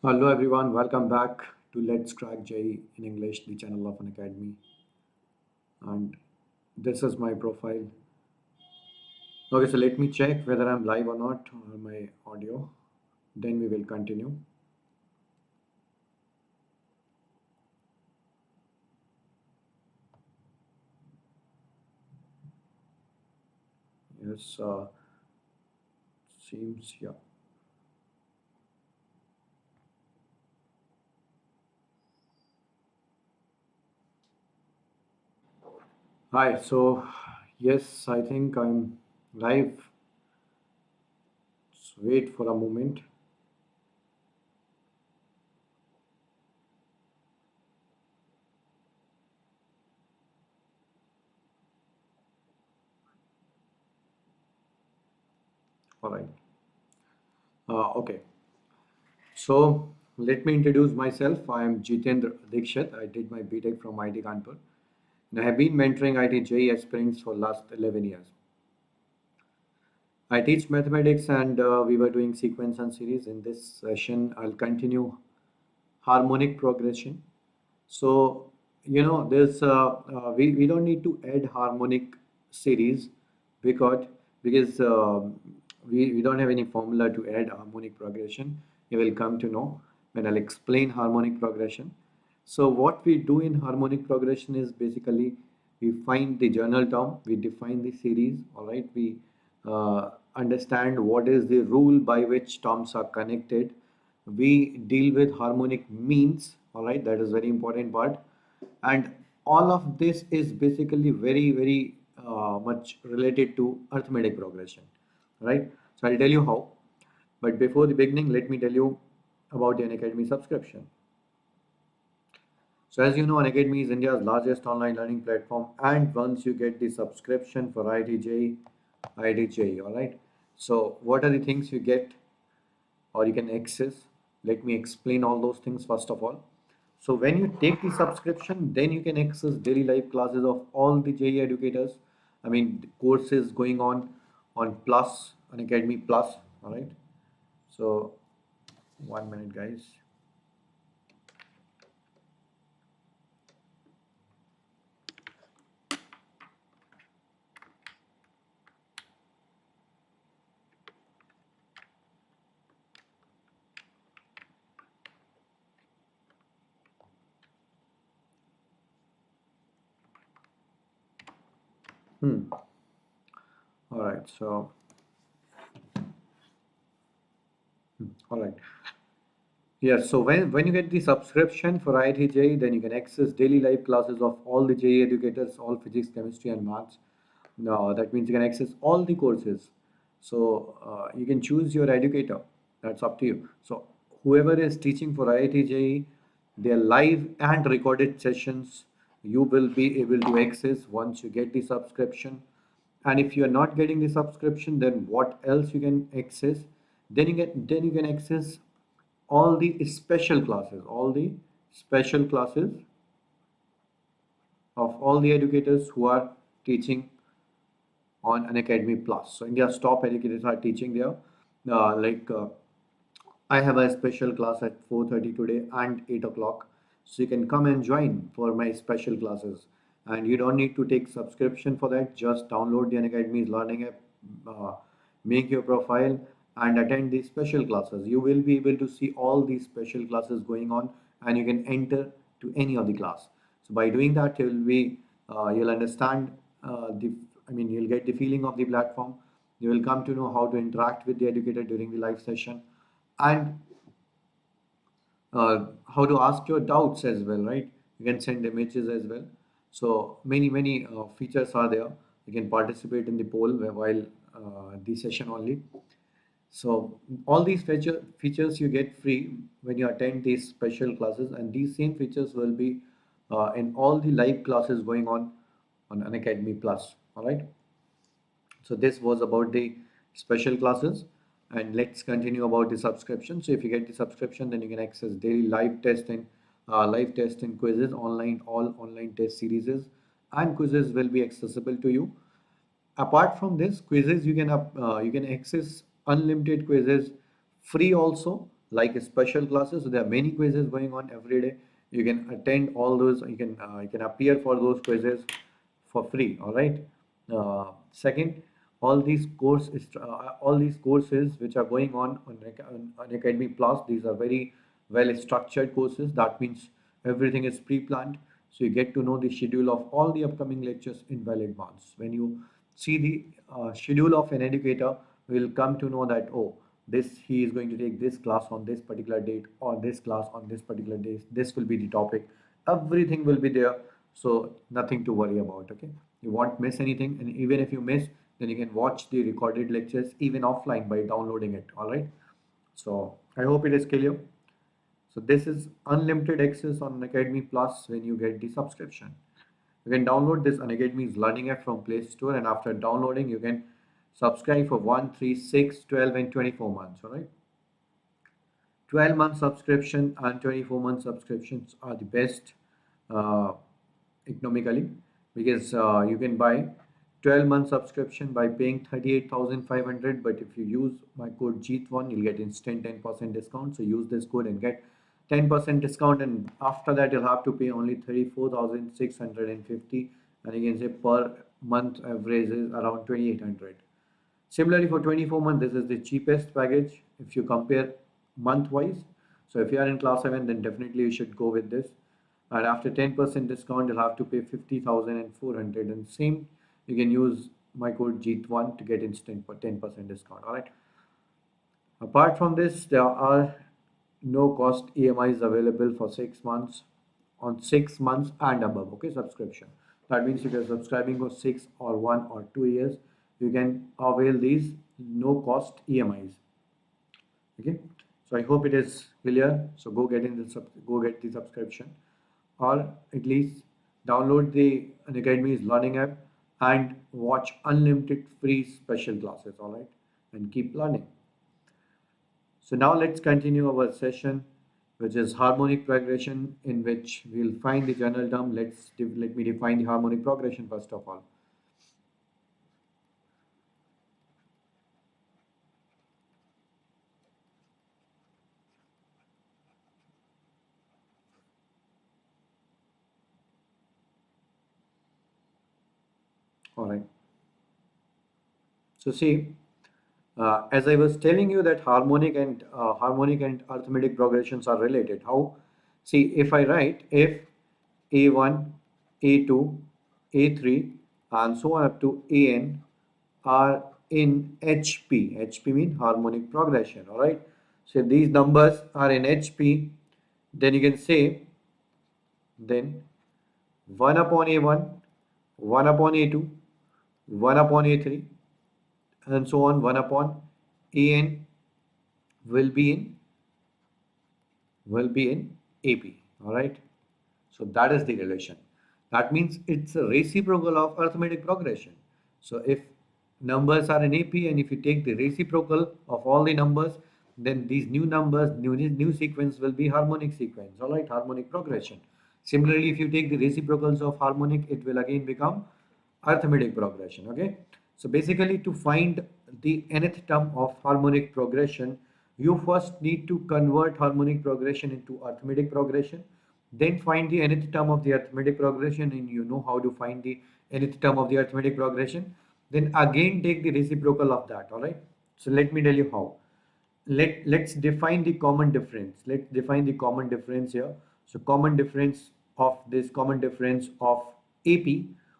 Hello everyone, welcome back to Let's Crack JEE in English, the channel of Unacademy. And this is my profile. Okay, so let me check whether I'm live or not on my audio. Then we will continue. Yes, seems, yeah. Hi, so yes, I think I'm live. Just wait for a moment. All right. Okay. So let me introduce myself. I am Jeetendra Dixit. I did my BTech from IIT Kanpur. And I have been mentoring IIT-JEE aspirants for last 11 years. I teach mathematics and we were doing sequence and series. In this session, I'll continue harmonic progression. So, we don't need to add harmonic series because, because we don't have any formula to add harmonic progression. You will come to know when I'll explain harmonic progression. So what we do in harmonic progression is basically we find the journal term, we define the series, all right, we understand what is the rule by which terms are connected, we deal with harmonic means, all right, that is very important part, and all of this is basically very much related to arithmetic progression, right? So I'll tell you how, but before the beginning, let me tell you about the Unacademy subscription. So as you know, Unacademy is India's largest online learning platform, and once you get the subscription for IIT-JEE, IIT-JEE, all right. So what are the things you get or you can access? Let me explain all those things first of all. So when you take the subscription, then you can access daily live classes of all the JEE educators. I mean, the courses going on Plus, Unacademy Plus, all right. So 1 minute, guys. All right. So, all right. Yes, so when you get the subscription for IIT-JEE, then you can access daily live classes of all the JEE educators, all physics, chemistry, and maths. Now, that means you can access all the courses. So you can choose your educator. That's up to you. So whoever is teaching for IIT-JEE, their live and recorded sessions, you will be able to access once you get the subscription. And if you are not getting the subscription, then what else you can access? Then you can access all the special classes of all the educators who are teaching on Unacademy Plus. So India's top educators are teaching there. I have a special class at 4:30 today and 8 o'clock. So you can come and join for my special classes. And you don't need to take subscription for that. Just download the Unacademy's learning app, uh, make your profile and attend these special classes. You will be able to see all these special classes going on and you can enter to any of the class. So by doing that, you'll understand you'll get the feeling of the platform. You will come to know how to interact with the educator during the live session and how to ask your doubts as well, right? You can send images as well. So many features are there. You can participate in the poll while the session only. So all these features you get free when you attend these special classes, and these same features will be in all the live classes going on Unacademy Plus. All right. So this was about the special classes, and let's continue about the subscription. So if you get the subscription, then you can access daily live test and quizzes, all online test series, and quizzes will be accessible to you. Apart from this quizzes, you can access unlimited quizzes free also, like special classes. So there are many quizzes going on every day. You can attend all those. You can appear for those quizzes for free. All right. Second, all these courses which are going on Academy Plus, these are very well structured courses. That means everything is pre-planned. So you get to know the schedule of all the upcoming lectures in well advance. When you see the schedule of an educator, we will come to know that, oh, this he is going to take this class on this particular date, or this class on this particular date. This will be the topic. Everything will be there, so nothing to worry about. Okay, you won't miss anything, and even if you miss, then you can watch the recorded lectures even offline by downloading it. All right. So I hope it is clear. So this is unlimited access on Academy Plus when you get the subscription. You can download this Unacademy's learning app from Play Store, and after downloading, you can subscribe for 1, 3, 6, 12, and 24 months. All right. 12-month subscription and 24-month subscriptions are the best uh, economically, because you can buy 12-month subscription by paying 38,500, but if you use my code JEET1, you'll get instant 10% discount. So use this code and get 10% discount, and after that you'll have to pay only 34,650, and you can say per month average is around 2,800. Similarly, for 24 months, this is the cheapest package if you compare month wise. So if you are in class 7, then definitely you should go with this. And after 10% discount, you'll have to pay 50,400. And same, you can use my code JEET1 to get instant for 10% discount. All right. Apart from this, there are no cost EMIs available for 6 months, on 6 months and above. Okay, subscription. That means if you're subscribing for 6 or 1 or 2 years, you can avail these no cost EMIs. Okay, so I hope it is clear. So go get the subscription, or at least download the Unacademy's learning app and watch unlimited free special classes. All right, and keep learning. So now let's continue our session, which is harmonic progression, in which we'll find the general term. Let me define the harmonic progression first of all. All right. So see, as I was telling you that harmonic and arithmetic progressions are related. How? See, if I write if A1, A2, A3, and so on up to AN are in HP. HP means harmonic progression. All right. So if these numbers are in HP, then you can say then 1 upon A1, 1 upon A2, 1 upon A3, and so on, 1 upon AN will be in AP. All right. So that is the relation. That means it's a reciprocal of arithmetic progression. So if numbers are in AP, and if you take the reciprocal of all the numbers, then these new numbers, new sequence will be harmonic sequence. All right, harmonic progression. Similarly, if you take the reciprocals of harmonic, it will again become arithmetic progression. Okay. So basically, to find the nth term of harmonic progression, you first need to convert harmonic progression into arithmetic progression, then find the nth term of the arithmetic progression, and you know how to find the nth term of the arithmetic progression. Then again take the reciprocal of that. All right. So let me tell you how. Let's define the common difference. Let's define the common difference here. So common difference of AP,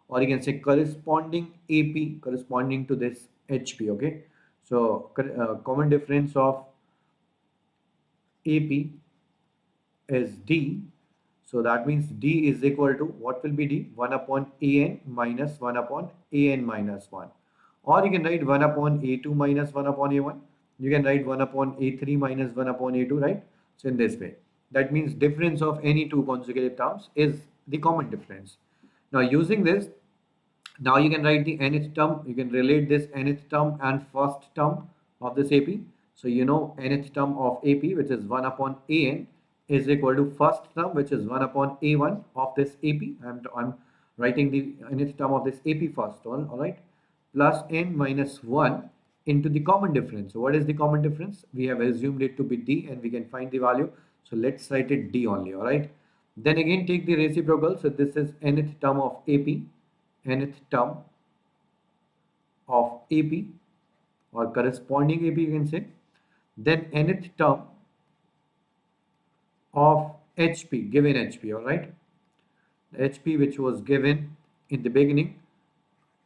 or you can say corresponding AP corresponding to this HP. Okay. So common difference of AP is D. So that means D is equal to, what will be D? 1 upon AN minus 1 upon AN minus 1. Or you can write 1 upon A2 minus 1 upon A1. You can write 1 upon A3 minus 1 upon A2, right? So in this way. That means difference of any two consecutive terms is the common difference. Now using this, now you can write the nth term. You can relate this nth term and first term of this AP. So you know nth term of AP, which is 1 upon AN, is equal to first term, which is 1 upon A1 of this AP. I'm writing the nth term of this AP first, all right, plus n minus 1 into the common difference. So what is the common difference? We have assumed it to be D and we can find the value. So let's write it D only, all right? Then again take the reciprocal. So this is nth term of AP, nth term of AP or corresponding AP you can say. Then nth term of HP, given HP, all right? The HP which was given in the beginning,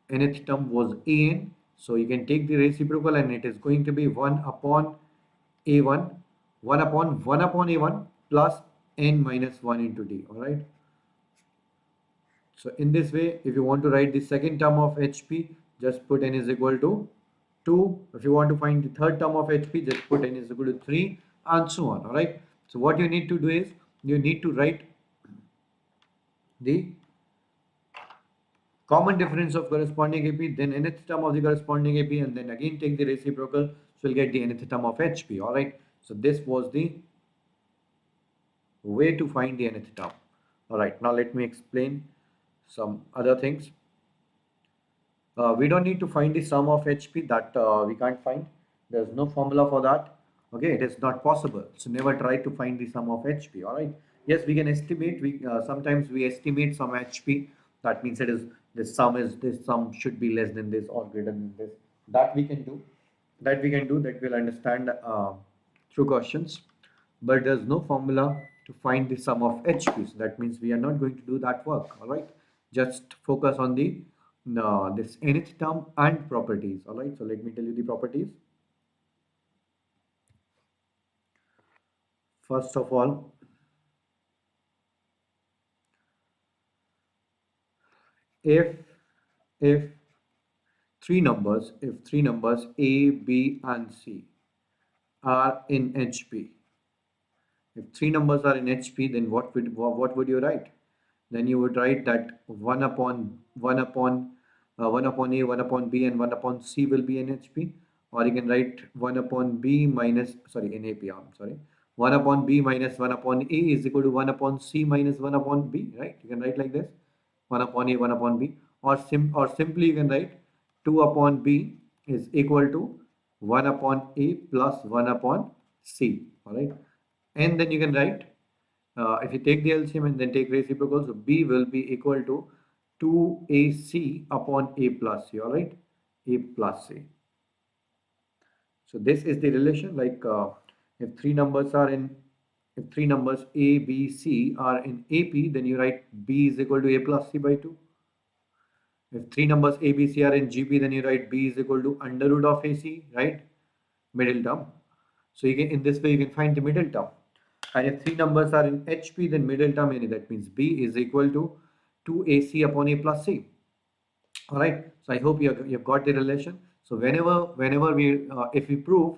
nth term was an, so you can take the reciprocal and it is going to be 1 upon a1, 1 upon a1 plus n minus 1 into d, all right? So in this way, if you want to write the second term of HP, just put n is equal to 2. If you want to find the third term of HP, just put n is equal to 3 and so on, all right? So what you need to do is you need to write the common difference of corresponding AP, then nth term of the corresponding AP, and then again take the reciprocal, so you'll get the nth term of HP, all right? So this was the way to find the nth term. All right, now let me explain some other things. We don't need to find the sum of HP, that we can't find. There's no formula for that. Okay, it is not possible. So never try to find the sum of HP. All right. Yes, we can estimate. We sometimes we estimate some HP. That means it is this sum should be less than this or greater than this. That we can do. That we'll understand through questions. But there's no formula to find the sum of HP. So that means we are not going to do that work. All right. Just focus on the this nth term and properties. All right, so let me tell you the properties. First of all, if if if three numbers A, B and C are in HP, if three numbers are in HP, then what would you write? Then you would write that 1 upon A, 1 upon B and 1 upon C will be in HP, or you can write 1 upon B minus, sorry, in AP, I'm sorry, 1 upon B minus 1 upon A is equal to 1 upon C minus 1 upon B, right? You can write like this, 1 upon A, 1 upon B, or simply you can write 2 upon B is equal to 1 upon A plus 1 upon C, all right? And then you can write, if you take the LCM and then take reciprocal, so B will be equal to 2AC upon A plus C, all right? A plus C. So this is the relation, like if three numbers A, B, C are in AP, then you write B is equal to A plus C by 2. If three numbers A, B, C are in GP, then you write B is equal to under root of AC, right? Middle term. So you can, in this way, you can find the middle term. And if three numbers are in HP, then middle term, that means B is equal to 2AC upon A plus C. All right. So I hope you've got the relation. So whenever we if we prove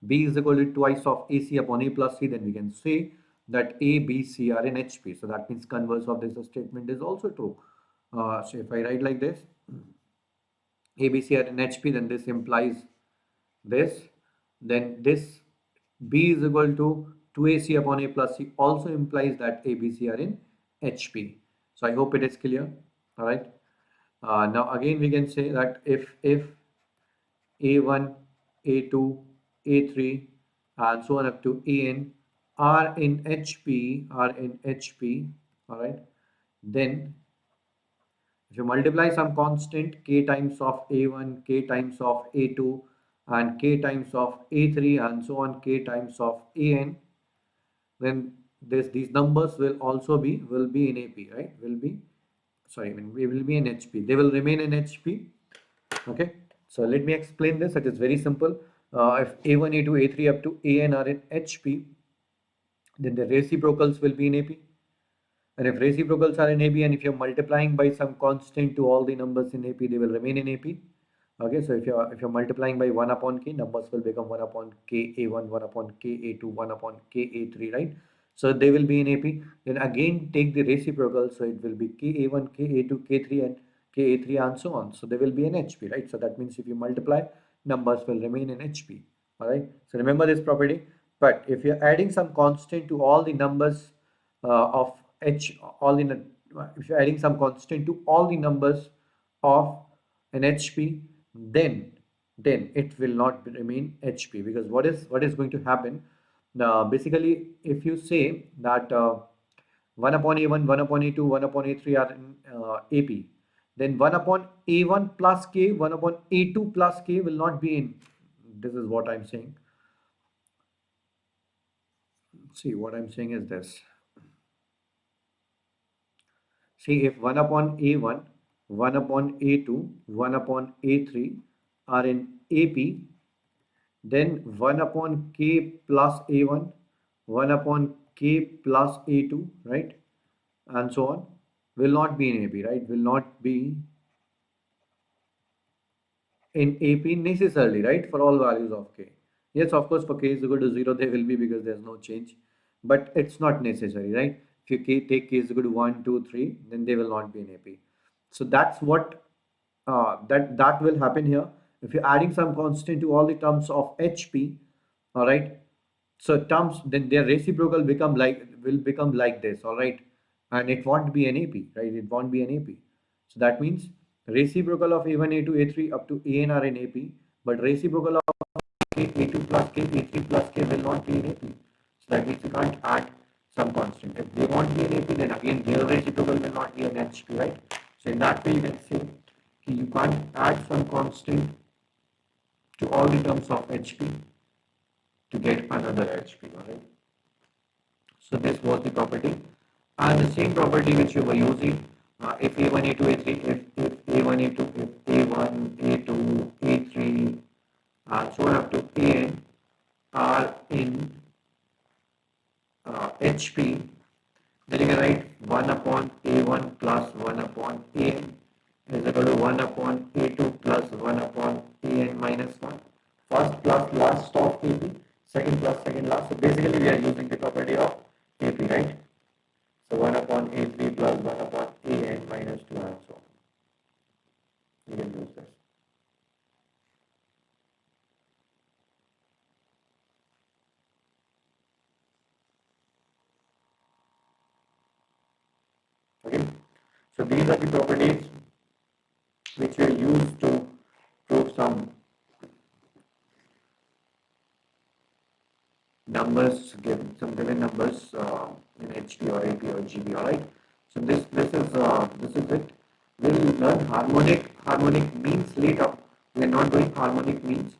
B is equal to twice of AC upon A plus C, then we can say that A, B, C are in HP. So that means converse of this statement is also true. So if I write like this, A, B, C are in HP, then this implies this. Then this B is equal to 2AC upon A plus C also implies that A, B, C are in HP. So I hope it is clear. All right. Now again we can say that if A1, A2, A3 and so on up to AN are in HP, all right, then if you multiply some constant k times of A1, k times of A2 and k times of A3 and so on k times of AN, then these numbers will also be in AP, right? We will be in HP. They will remain in HP. Okay. So let me explain this. It is very simple. If A1, A2, A3 up to AN are in HP, then the reciprocals will be in AP. And if reciprocals are in AP and if you're multiplying by some constant to all the numbers in AP, they will remain in AP. Okay, so if you're multiplying by 1 upon k, numbers will become 1 upon k A1, 1 upon k A2, 1 upon k A3, right? So they will be in AP. Then again take the reciprocal, so it will be k A1, k A2, k3 and k A3 and so on. So they will be in HP, right? So that means if you multiply, numbers will remain in HP. All right. So remember this property. But if you're adding some constant to all the numbers of H, if you're adding some constant to all the numbers of an HP, then then it will not remain HP, because what is going to happen? Basically, if you say that 1 upon A1, 1 upon A2, 1 upon A3 are in AP, then 1 upon A1 plus K, 1 upon A2 plus K will not be in. This is what I'm saying. See, what I'm saying is this. See, if 1 upon A1, 1 upon A2, 1 upon A3 are in AP, then 1 upon K plus A1, 1 upon K plus A2, right? And so on, will not be in AP, right? Will not be in AP necessarily, right? For all values of K. Yes, of course, for K is equal to 0, they will be, because there's no change. But it's not necessary, right? If you take K is equal to 1, 2, 3, then they will not be in AP. So that's what that will happen here. If you're adding some constant to all the terms of HP, all right, so terms, then their reciprocal will become like this, all right, and it won't be an AP, right? It won't be an AP. So that means reciprocal of A1, A2, A3 up to AN are in AP, but reciprocal of K, A2 plus K, A3 plus K will not be in AP. So that means you can't add some constant. If they won't be in AP, then again their reciprocal will not be an HP, right? So in that way, you can say you can't add some constant to all the terms of HP to get another HP, right? So this was the property, and the same property which you were using, if A1, A2, A3, if A1, A2, if A1, A2, A3, so on up to AN are in HP, then you can write 1 upon A1 plus 1 upon AN is equal to 1 upon A2 plus 1 upon AN minus 1. First plus last of AP, second plus second last. So basically we are using the property of AP, right? So 1 upon A3 plus 1 upon AN minus 2 and so on. You can use this. Okay. So these are the properties which we use to prove some numbers, given numbers in HD or AP or GB. All right. So this is it. We'll learn harmonic means later. We are not doing harmonic means.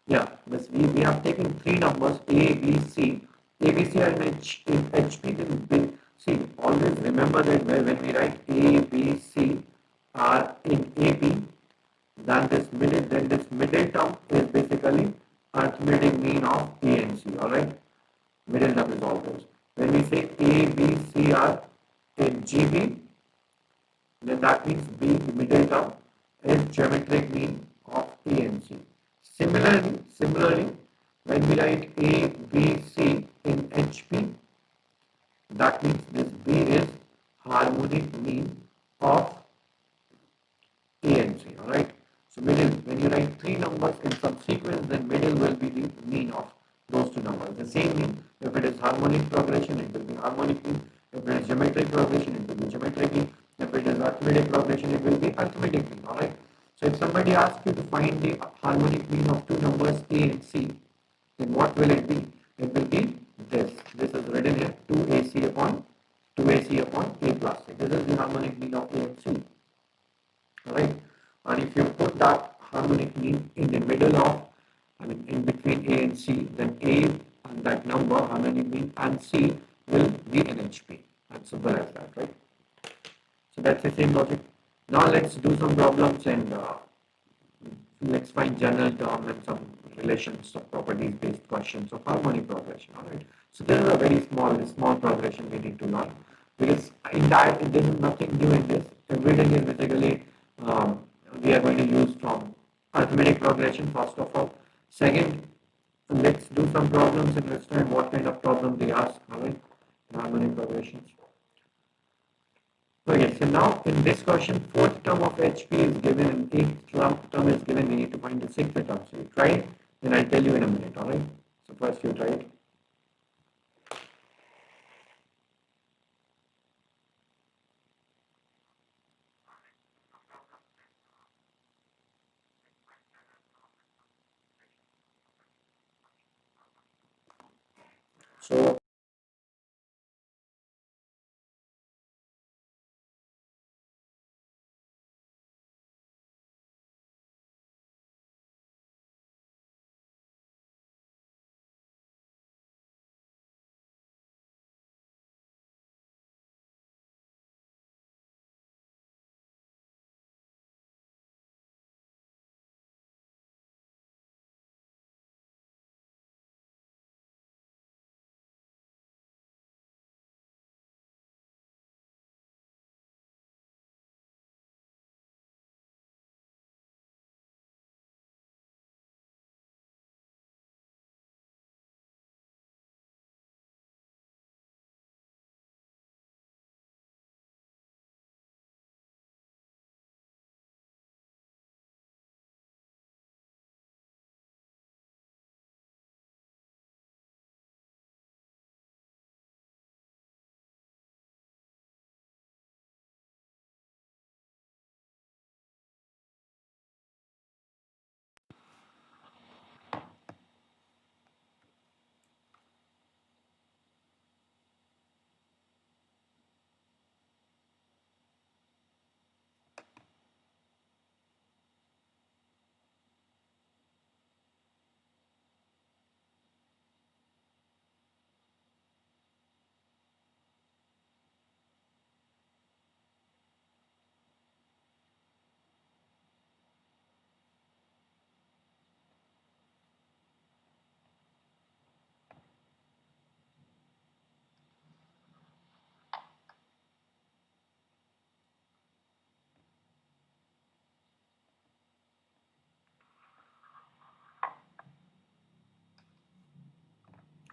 Yeah, but we have taken three numbers A, B, C. A, B, C are in HP. Then see, always remember that when we write A, B, C are in AP, then this middle term is basically arithmetic mean of A and C. All right. Middle term is always. When we say A, B, C are in GB, then that means B, the middle term, is geometric mean of A and C. Similarly, when we write A, B, C in HP, that means this B is harmonic mean of A and C. Alright. So middle, when you write three numbers in some sequence, then middle will be the mean of those two numbers. The same mean, if it is harmonic progression, it will be harmonic mean. If it is geometric progression, it will be geometric mean. If it is arithmetic progression, it will be arithmetic mean. Alright. So if somebody asks you to find the harmonic mean of two numbers A and C, then what will it be? It will be this. This is written here, 2AC upon A plus C. This is the harmonic mean of A and C. Right, and if you put that harmonic mean in the middle of, I mean in between A and C, then A and that number harmonic mean and C will be an HP. As simple as that, right? So that's the same logic. Now let's do some problems, and let's find general term and some relations of properties based questions of harmonic progression. All right. So this is a very small progression we need to learn, because in that there is nothing new in this. Everything is basically we are going to use from arithmetic progression first of all. Second, let's do some problems and understand what kind of problem they ask. All right, harmonic progressions. Okay, so now in this question, fourth term of HP is given and eighth term is given. We need to find the sixth term. So you try it, then I'll tell you in a minute. All right. So first you try it. So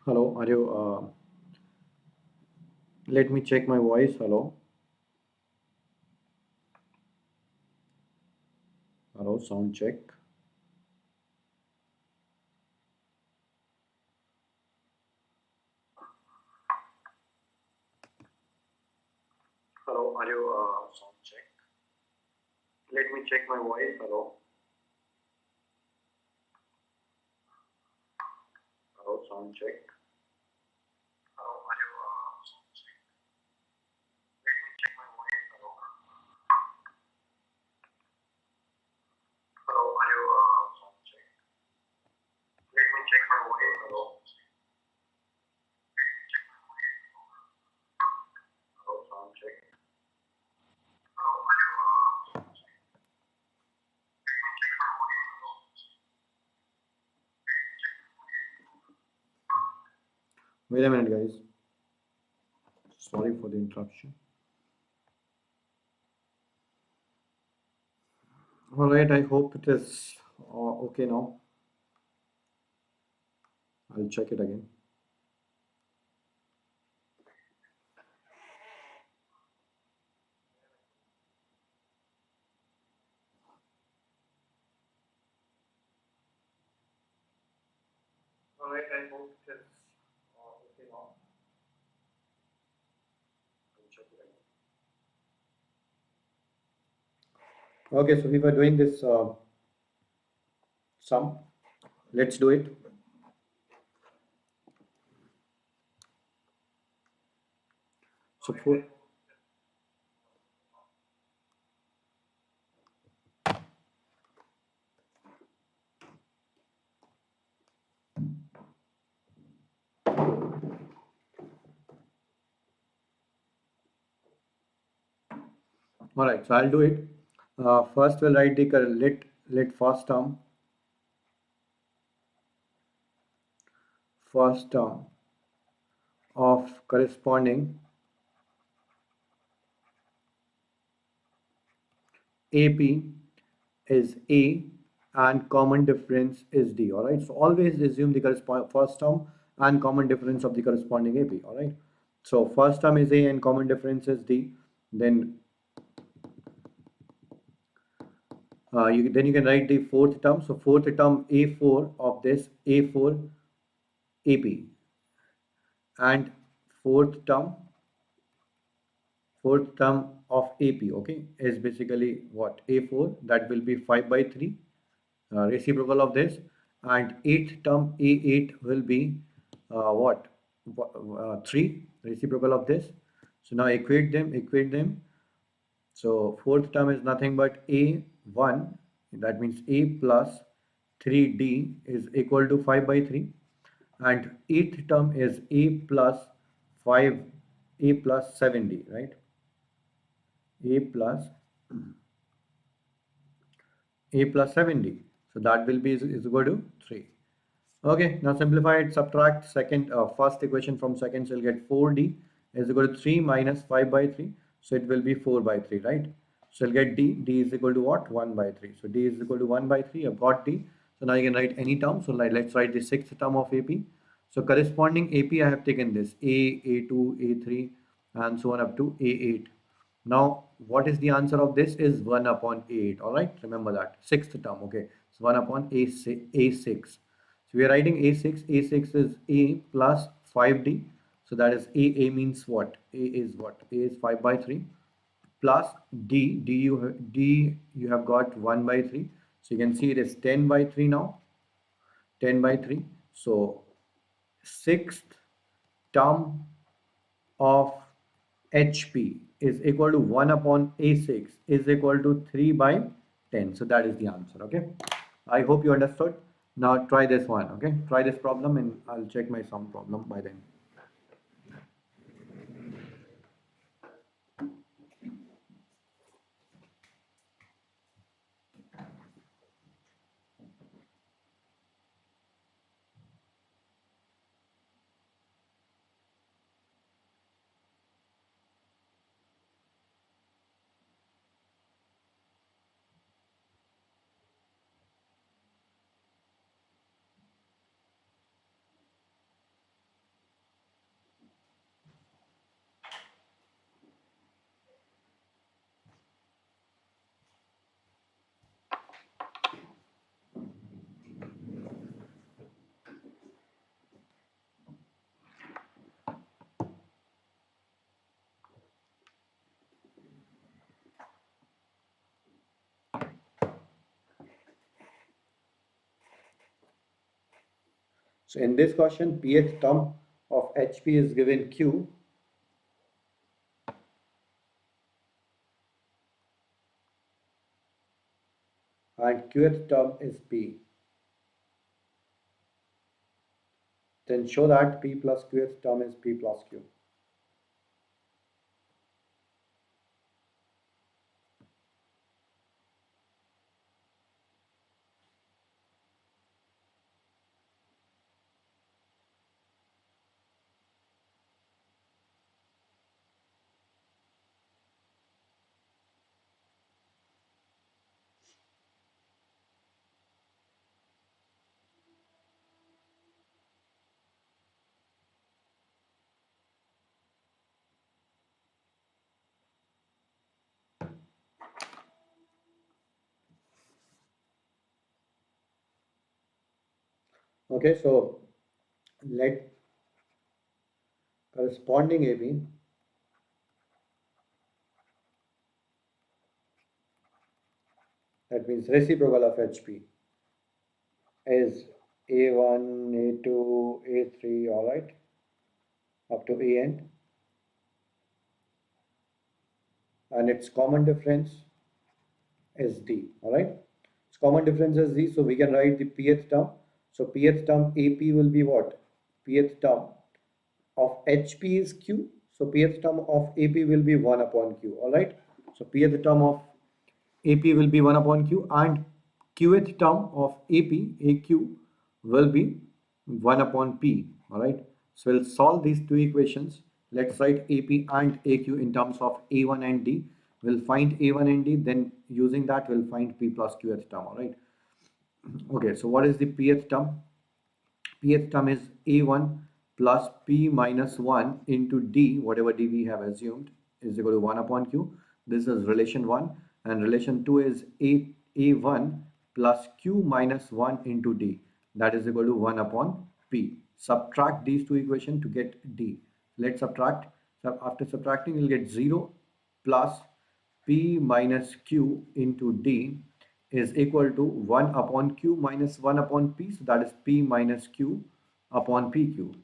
hello, are you? Let me check my voice. Hello, hello, sound check. Hello, are you? Sound check. Let me check my voice. Hello, hello, sound check. Hello, are you? Sound check. Let me check my voice. Hello, hello, are you? Sound check. Let me check my voice. Hello, hello, sound check. Hello, are you? Wait a minute, guys. Sorry for the interruption. All right, I hope it is okay now. I'll check it again. All right, I hope it is okay now. I'll check it again. Okay, so we were doing this sum. Let's do it. So for all right, so I'll do it. First, we'll write the let first term of corresponding AP is A and common difference is D. All right, so always assume the first term and common difference of the corresponding AP. All right, so first term is A and common difference is D. Then then you can write the fourth term. So fourth term A4 of this A4 AP and fourth term of AP, okay, is basically what? A4, that will be 5 by 3, reciprocal of this, and eighth term A8 will be what? 3, reciprocal of this. So now equate them. So fourth term is nothing but a1, that means a plus 3d is equal to 5 by 3, and eighth term is a plus 5, a plus 7d, right? a plus 7d. So that will be is equal to 3. Okay, now simplify it, subtract first equation from second, so you'll get 4d is equal to 3 minus 5 by 3. So it will be 4 by 3, right? So you'll get d is equal to what? 1 by 3. So d is equal to 1 by 3, I've got d. So now you can write any term. So let's write the sixth term of AP. So corresponding AP, I have taken this A, A2, A3, and so on up to A8. Now, what is the answer of this is 1 upon A8, all right? Remember that, sixth term, okay? So 1 upon A6. So we are writing A6. A6 is A plus 5D. So that is A means what? A is what? A is 5 by 3 plus D. D you have got 1 by 3. So you can see it is 10 by 3 now. 10 by 3. So sixth term of HP is equal to 1 upon A6 is equal to 3 by 10. So that is the answer. Okay. I hope you understood. Now try this one. Okay. Try this problem and I'll check my sum problem by then. So in this question, pth term of HP is given Q, and qth term is P. Then show that P plus qth term is P plus Q. Okay, so let corresponding AB that means reciprocal of HP is A1, A2, A3, all right, up to AN, and its common difference is D, all right. Its common difference is D, so we can write the pth term. So pth term AP will be what? Pth term of HP is Q, so pth term of AP will be 1 upon Q, all right. So pth term of AP will be 1 upon Q, and qth term of AP, AQ, will be 1 upon P, alright. So we'll solve these two equations. Let's write AP and AQ in terms of A1 and D. We'll find A1 and D, then using that we'll find P plus qth term, alright. Okay, so what is the pth term? Pth term is A1 plus P minus 1 into D, whatever D we have assumed, is equal to 1 upon Q. This is relation 1, and relation 2 is A1 plus Q minus 1 into D, that is equal to 1 upon P. Subtract these two equations to get D. Let's subtract. So after subtracting, you'll get 0 plus P minus Q into D is equal to 1 upon Q minus 1 upon P. So that is P minus Q upon PQ.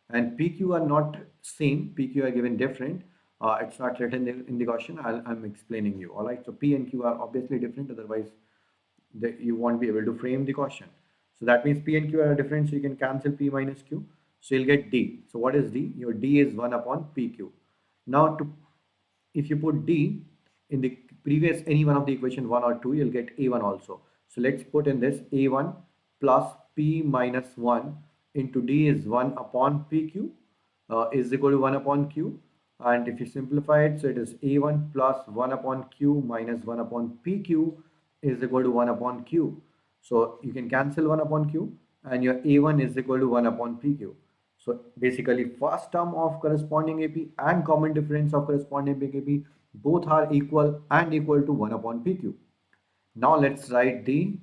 and PQ are not same. PQ are given different. It's not written in the question. I'm explaining you. All right. So P and Q are obviously different. Otherwise, you won't be able to frame the question. So that means P and Q are different. So you can cancel P minus Q. So you'll get D. So what is D? Your D is 1 upon PQ. Now to if you put D in the previous any one of the equation 1 or 2, you'll get A1 also. So let's put in this A1 plus P minus 1 into D is 1 upon PQ is equal to 1 upon Q. And if you simplify it, so it is A1 plus 1 upon Q minus 1 upon PQ is equal to 1 upon Q. So you can cancel 1 upon Q and your A1 is equal to 1 upon PQ. So basically first term of corresponding AP and common difference of corresponding AP both are equal and equal to 1 upon PQ. Now let's write the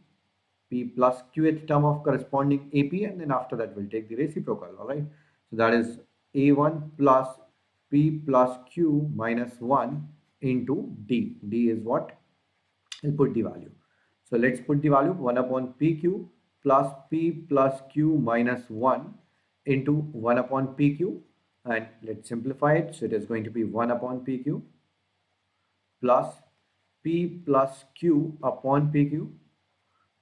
P plus Qth term of corresponding AP and then after that we'll take the reciprocal. Alright. So that is A1 plus P plus Q minus 1 into D. D is what? I'll put the value. So let's put the value 1 upon PQ plus P plus Q minus 1 into 1 upon PQ, and let's simplify it. So it is going to be 1 upon PQ plus P plus Q upon PQ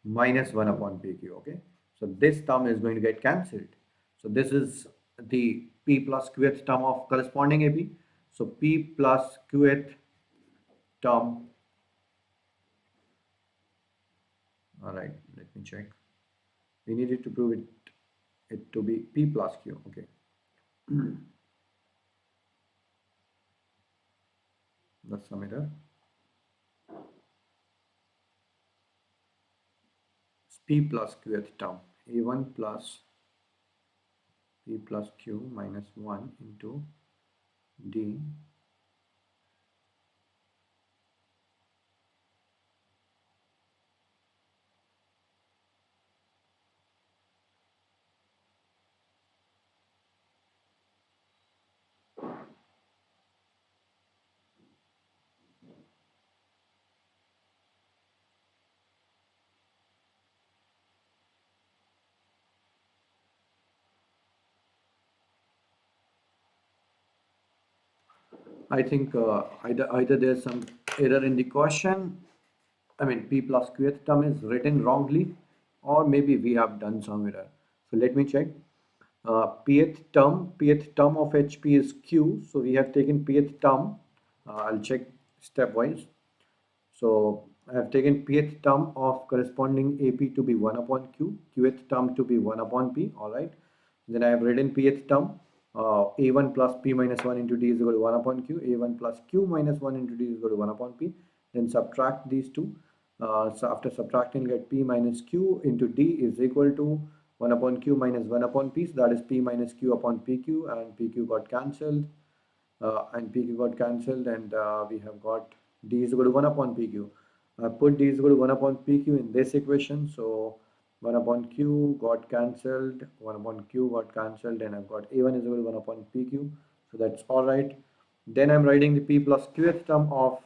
minus 1 upon PQ. Okay. So this term is going to get cancelled. So this is the P plus Qth term of corresponding AP. So P plus Qth term. All right, let me check. We needed to prove it to be P plus Q. Okay. That's some error. It's P plus Qth term. A1 plus P plus Q minus 1 into D. I think either there's some error in the question. I mean P plus Qth term is written wrongly, or maybe we have done some error. So let me check. Pth term of HP is Q. So we have taken pth term. I'll check stepwise. So I have taken pth term of corresponding AP to be 1 upon Q, qth term to be 1 upon P. All right. Then I have written pth term A1 plus P minus 1 into D is equal to 1 upon Q. A1 plus Q minus 1 into D is equal to 1 upon P. Then subtract these two. So after subtracting, get P minus Q into D is equal to 1 upon Q minus 1 upon P. So that is P minus Q upon PQ, and PQ got cancelled. And PQ got cancelled, and we have got D is equal to 1 upon PQ. Put D is equal to 1 upon PQ in this equation. So 1 upon Q got cancelled, 1 upon Q got cancelled, and I've got A1 is equal to 1 upon PQ. So that's all right. Then I'm writing the P plus Qth term of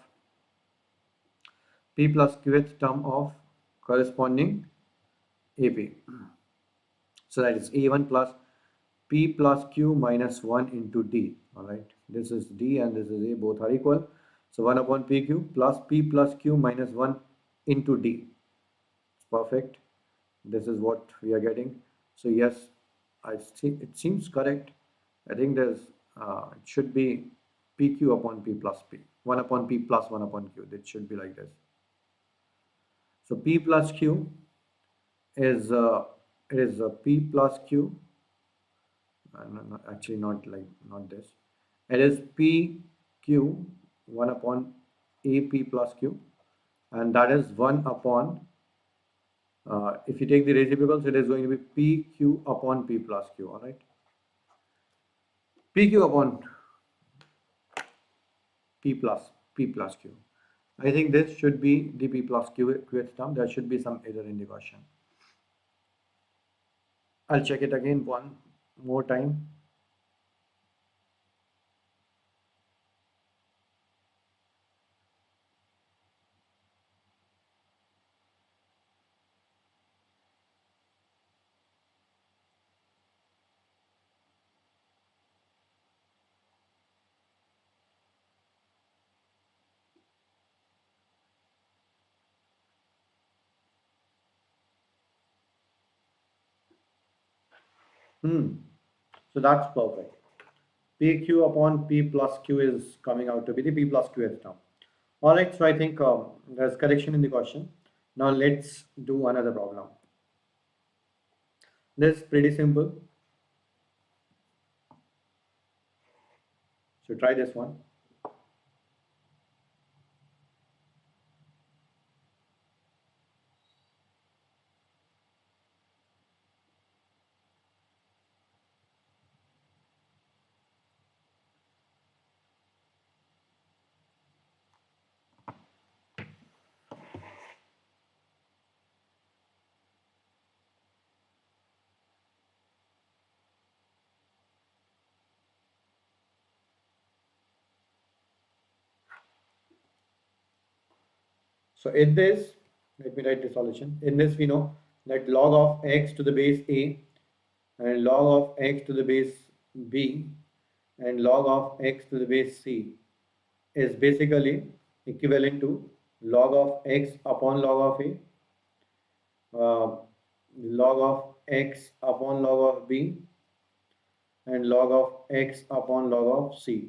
corresponding AP. So that is A1 plus P plus Q minus 1 into D. All right. This is D and this is A. Both are equal. So 1 upon PQ plus P plus Q minus 1 into D. It's perfect. This is what we are getting. So yes, I see it seems correct. I think there's it should be PQ upon P plus P. 1 upon P plus 1 upon Q. It should be like this. So P plus Q is P plus Q. No, actually not this. It is PQ 1 upon AP plus Q, and that is 1 upon if you take the reciprocals, it is going to be PQ upon P plus Q. All right, PQ upon P plus Q. I think this should be the P plus Qth term. There should be some error in the question. I'll check it again one more time. So that's perfect. PQ upon P plus Q is coming out to be the P plus QH now. Alright, so I think there's correction in the question. Now let's do another problem. This is pretty simple. So try this one. So in this, let me write the solution. In this, we know that log of x to the base a and log of x to the base b and log of x to the base c is basically equivalent to log of x upon log of a, log of x upon log of b, and log of x upon log of c.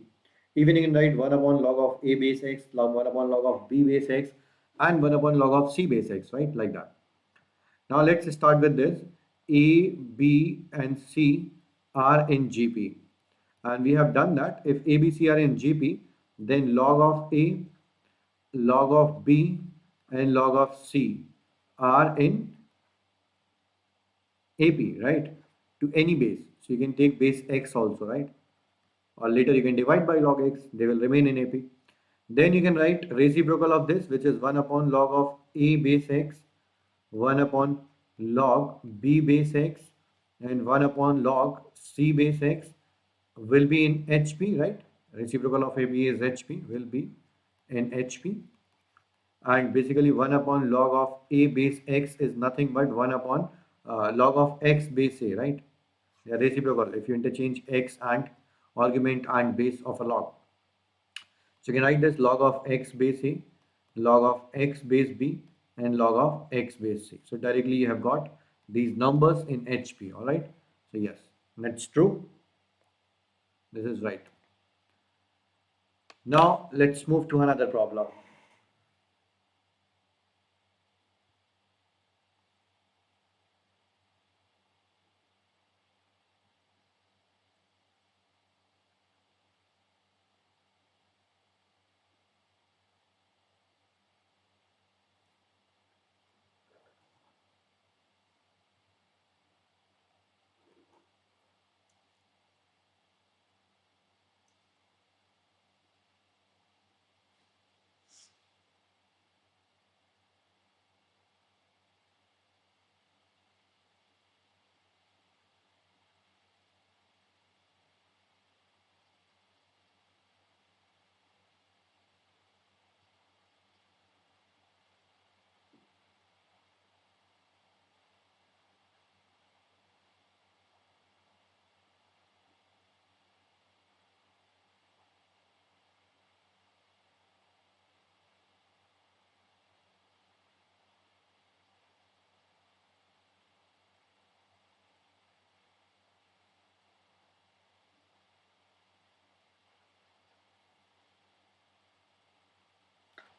Even you can write 1 upon log of a base x, log 1 upon log of b base x, and 1 upon log of c base x, right? Like that. Now let's start with this. A, B, and C are in GP. And we have done that. If A, B, C are in GP, then log of A, log of B, and log of C are in AP, right? To any base. So you can take base X also, right? Or later you can divide by log X, they will remain in AP. Then you can write reciprocal of this, which is 1 upon log of A base X, 1 upon log b base x, and 1 upon log c base x will be in HP, right? Reciprocal of AB is HP, will be in HP. And basically 1 upon log of a base x is nothing but 1 upon log of x base a, right? They are reciprocal if you interchange x and argument and base of a log. So you can write this log of x base a, log of x base b, and log of x base c. So directly you have got these numbers in HP, all right? So yes, that's true. This is right. Now let's move to another problem.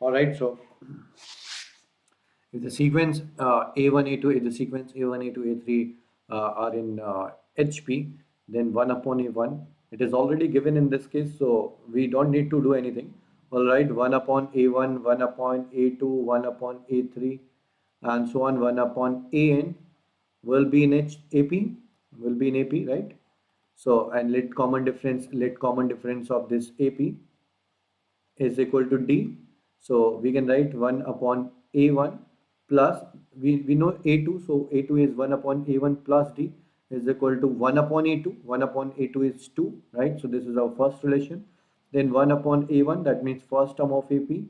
All right, so if the sequence A1, A2, if the sequence A1, A2, A3 are in HP, then 1 upon A1, it is already given in this case, so we don't need to do anything. All right, 1 upon A1, 1 upon A2, 1 upon A3, and so on, 1 upon AN will be in AP, will be in AP, right? So, and let common difference of this AP is equal to D. So we can write 1 upon A1 plus, we know A2, so A2 is 1 upon A1 plus D is equal to 1 upon A2. 1 upon A2 is 2, right? So this is our first relation. Then 1 upon A1, that means first term of AP.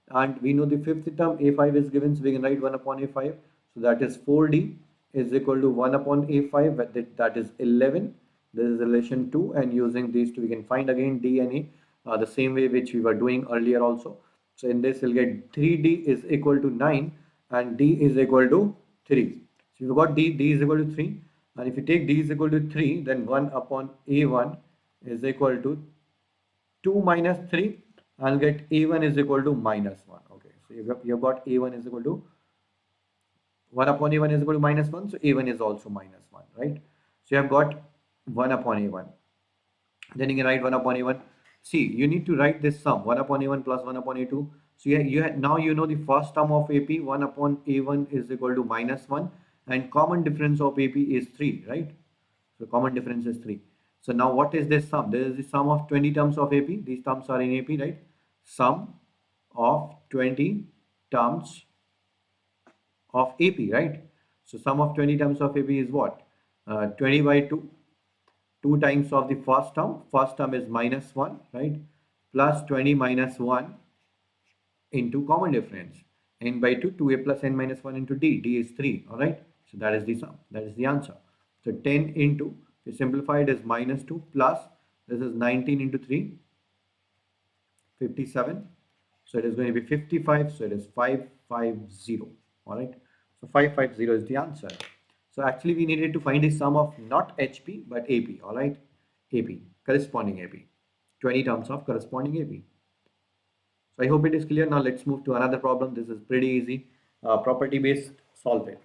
And we know the fifth term A5 is given, so we can write 1 upon A5. So that is 4D is equal to 1 upon A5, that is 11. This is relation 2, and using these two we can find again D and A the same way which we were doing earlier also. So in this we'll get 3D is equal to 9 and D is equal to 3. So you've got D is equal to 3. And if you take d is equal to 3, then 1 upon a1 is equal to 2 minus 3. I'll get a1 is equal to minus 1. Okay, so you've got a1 is equal to 1 upon a1 is equal to minus 1. So a1 is also minus 1, right? So you have got 1 upon a1. Then you can write 1 upon a1. See, you need to write this sum 1 upon a1 plus 1 upon a2. So now you know the first term of AP 1 upon a1 is equal to minus 1, and common difference of AP is 3, right? So common difference is 3. So now what is this sum? This is the sum of 20 terms of AP. These terms are in AP, right? Sum of 20 terms of AP, right? So sum of 20 terms of AP is what? 20 by 2. 2 times of the first term. First term is minus 1, right? Plus 20 minus 1 into common difference. N by 2, 2a plus n minus 1 into d. D is 3, all right? So that is the sum. That is the answer. So 10 into, if simplified, is minus 2 plus, this is 19 into 3, 57. So it is going to be 55. So it is 550. All right. So 550 is the answer. So actually we needed to find the sum of not HP but AP. All right. AP, corresponding AP. 20 terms of corresponding AP. So I hope it is clear. Now let's move to another problem. This is pretty easy. Property based, solve it.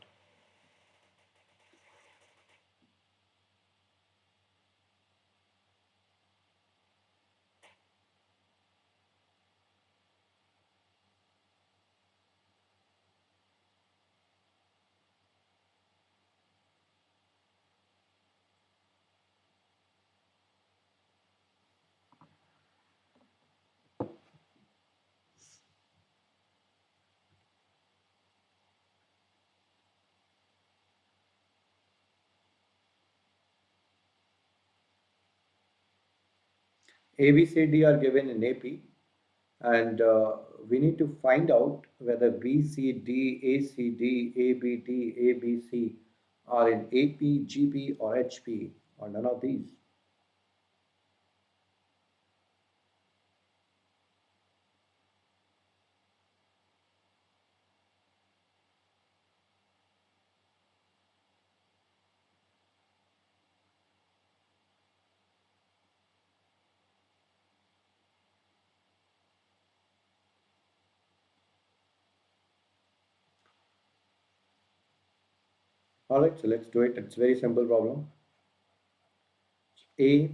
A, B, C, D are given in AP, and we need to find out whether B, C, D, A, C, D, A, B, D, A, B, C are in AP, GP, or HP, or none of these. All right, so let's do it. It's a very simple problem. A,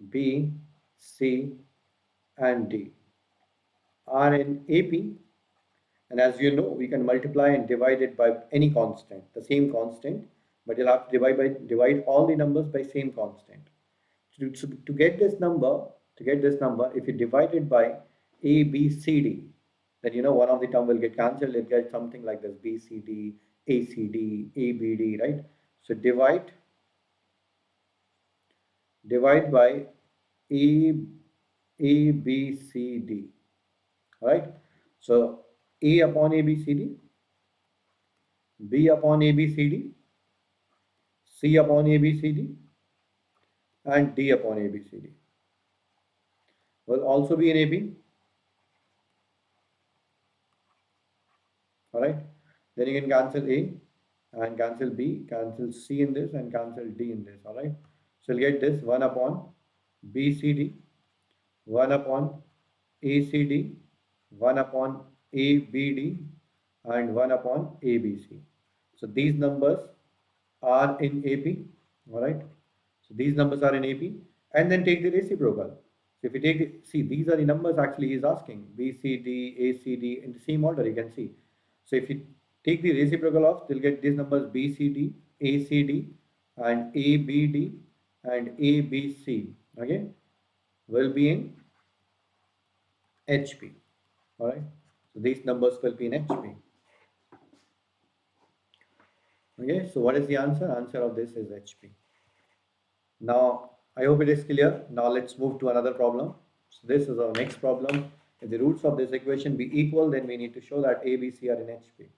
B, C, and D are in AP, and as you know, we can multiply and divide it by any constant, the same constant, but you'll have to divide all the numbers by same constant. To get this number, if you divide it by A, B, C, D, then you know one of the term will get cancelled. It gets something like this: B, C, D, A, C, D, A, B, D, right? So divide by A, A, B, C, D. All right. So A upon A, B, C, D, B upon A, B, C, D, C upon A, B, C, D, and D upon A, B, C, D will also be in AB. All right. Then you can cancel A and cancel B, cancel C in this, and cancel D in this. All right. So you'll get this 1 upon BCD, 1 upon ACD, 1 upon ABD, and 1 upon ABC. So these numbers are in AP. All right. So these numbers are in AP, and then take the reciprocal. So if you take see, these are the numbers actually he is asking: BCD, ACD in the same order. You can see. So if you take the reciprocal of, you'll get these numbers BCD, ACD, and ABD, and ABC. Okay, will be in HP. All right. So these numbers will be in HP. Okay. So what is the answer? Answer of this is HP. Now, I hope it is clear. Now let's move to another problem. So this is our next problem. If the roots of this equation be equal, then we need to show that A, B, C are in HP.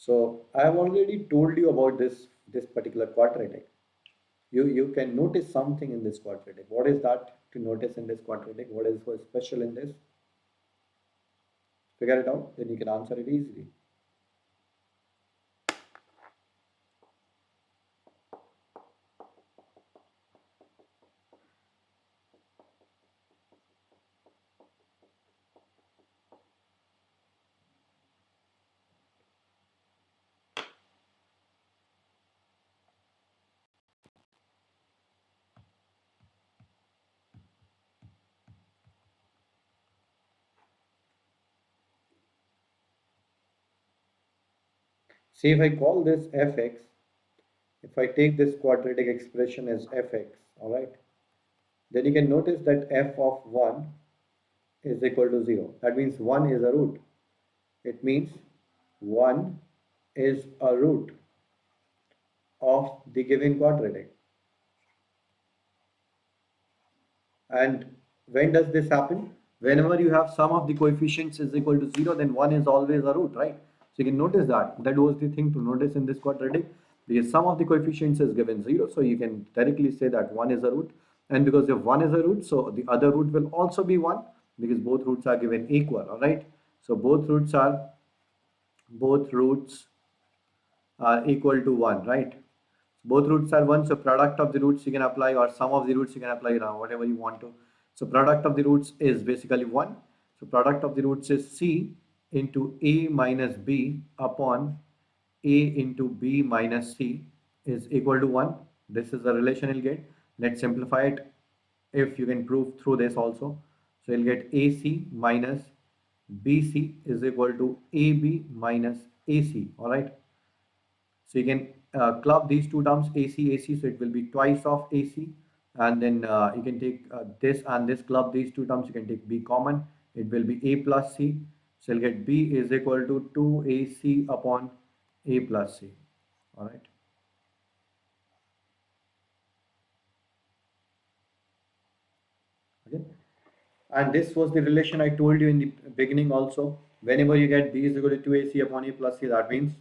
So I have already told you about this particular quadratic. You can notice something in this quadratic. What is that to notice in this quadratic? What is so special in this? Figure it out, then you can answer it easily. See, if I call this fx, if I take this quadratic expression as fx, all right, then you can notice that f of 1 is equal to 0. That means 1 is a root. It means 1 is a root of the given quadratic. And when does this happen? Whenever you have sum of the coefficients is equal to 0, then 1 is always a root, right? So you can notice that. That was the thing to notice in this quadratic. Because sum of the coefficients is given 0, so you can directly say that 1 is a root. And because if 1 is a root, so the other root will also be 1, because both roots are given equal, all right? So both roots are equal to 1, right? Both roots are 1, so product of the roots you can apply, or sum of the roots you can apply now, whatever you want to. So product of the roots is basically 1. So product of the roots is c into a minus b upon a into b minus c is equal to 1. This is the relation you'll get. Let's simplify it if you can prove through this also. So you'll get ac minus bc is equal to ab minus ac, all right? So you can club these two terms AC, AC, so it will be twice of AC, and then you can take this and this, club these two terms, you can take B common, it will be A plus C. So you'll get B is equal to 2AC upon A plus C, all right? Okay. And this was the relation I told you in the beginning also. Whenever you get B is equal to 2AC upon A plus C, that means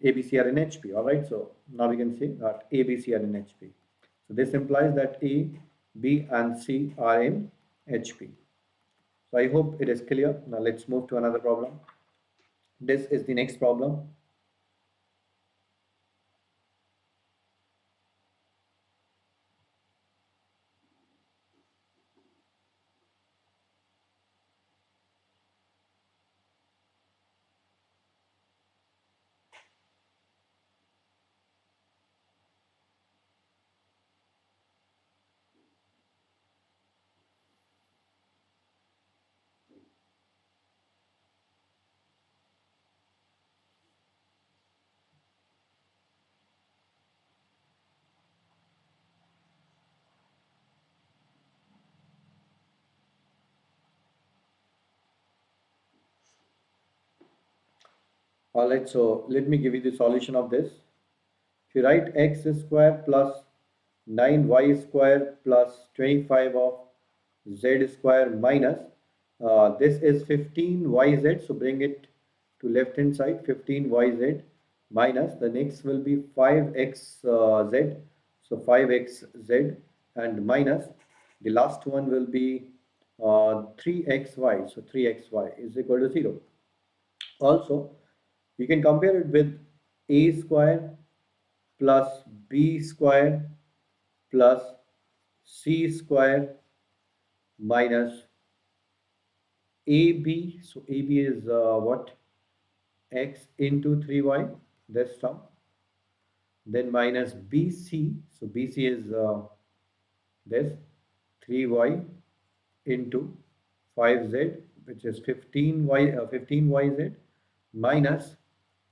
A, B, C are in HP. All right. So now we can say that A, B, C are in HP. So this implies that A, B, and C are in HP. So I hope it is clear. Now let's move to another problem. This is the next problem. All right. So let me give you the solution of this. If you write x square plus 9y square plus 25 of z square minus, this is 15yz, so bring it to left hand side, 15yz minus, the next will be 5xz, so 5xz, and minus, the last one will be 3xy, so 3xy is equal to 0. Also, you can compare it with a square plus b square plus c square minus ab. So ab is what? X into 3y, this term. Then minus bc. So bc is this 3y into 5z, which is 15yz minus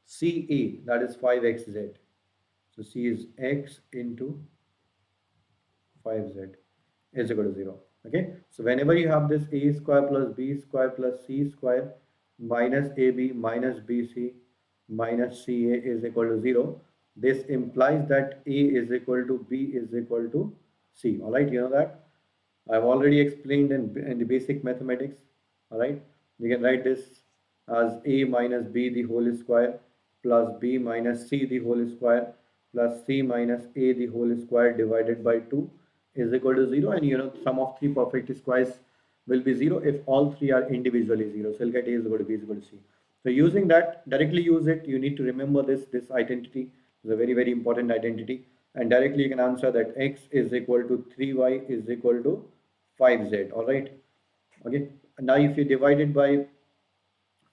ca, that is 5xz. So c is x into 5z is equal to 0. Okay, so whenever you have this a square plus b square plus c square minus ab minus bc minus ca is equal to 0, this implies that a is equal to b is equal to c. All right, you know that I've already explained in the basic mathematics. All right, you can write this as a minus b the whole square plus b minus c the whole square plus c minus a the whole square divided by 2 is equal to 0. And you know, sum of three perfect squares will be 0 if all three are individually 0. So you'll get a is equal to b is equal to c. So using that, directly use it. You need to remember this identity is a very important identity, and directly you can answer that x is equal to 3y is equal to 5z. All right. Okay. Now if you divide it by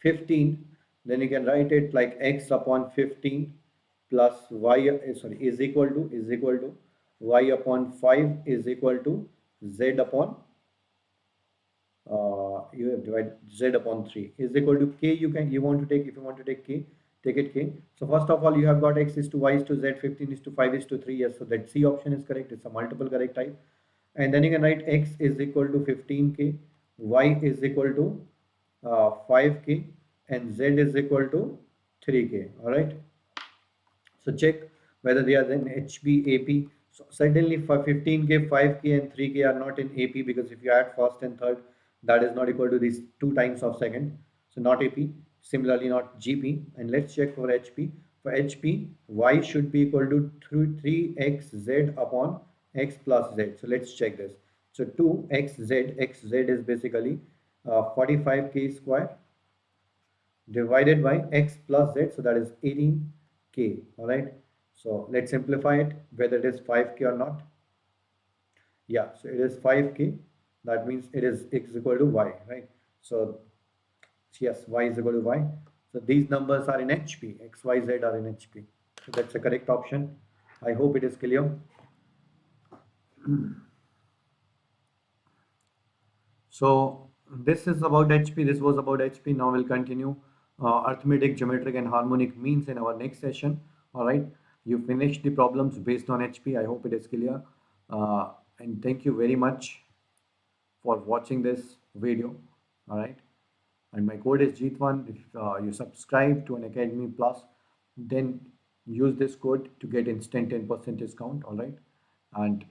15, then you can write it like x upon 15 plus y is equal to y upon 5 is equal to z upon you have divide z upon 3 is equal to k. You want to take, if you want to take k, take it k. So first of all, you have got x is to y is to z, 15 is to 5 is to 3. Yes, so that C option is correct. It's a multiple correct type. And then you can write x is equal to 15k, y is equal to 5k, and z is equal to 3k. All right. So check whether they are in HB, AP. So certainly for 15k, 5k and 3k are not in AP, because if you add first and third, that is not equal to these 2 times of second. So not AP. Similarly not GP. And let's check for HP. For HP, y should be equal to 3xz upon x plus z. So let's check this. So 2xz, xz is basically 45k square divided by x plus z, so that is 18k. All right, so let's simplify it whether it is 5k or not. Yeah, so it is 5k. That means it is x equal to y, right? So yes, y is equal to y. So these numbers are in HP, x, y, z are in HP. So that's the correct option. I hope it is clear. So this is about HP. This was about HP. Now we'll continue arithmetic, geometric, and harmonic means in our next session. All right. You finished the problems based on HP. I hope it is clear. And thank you very much for watching this video. All right. And my code is Jeet1. If you subscribe to Unacademy Plus, then use this code to get instant 10% discount. All right. And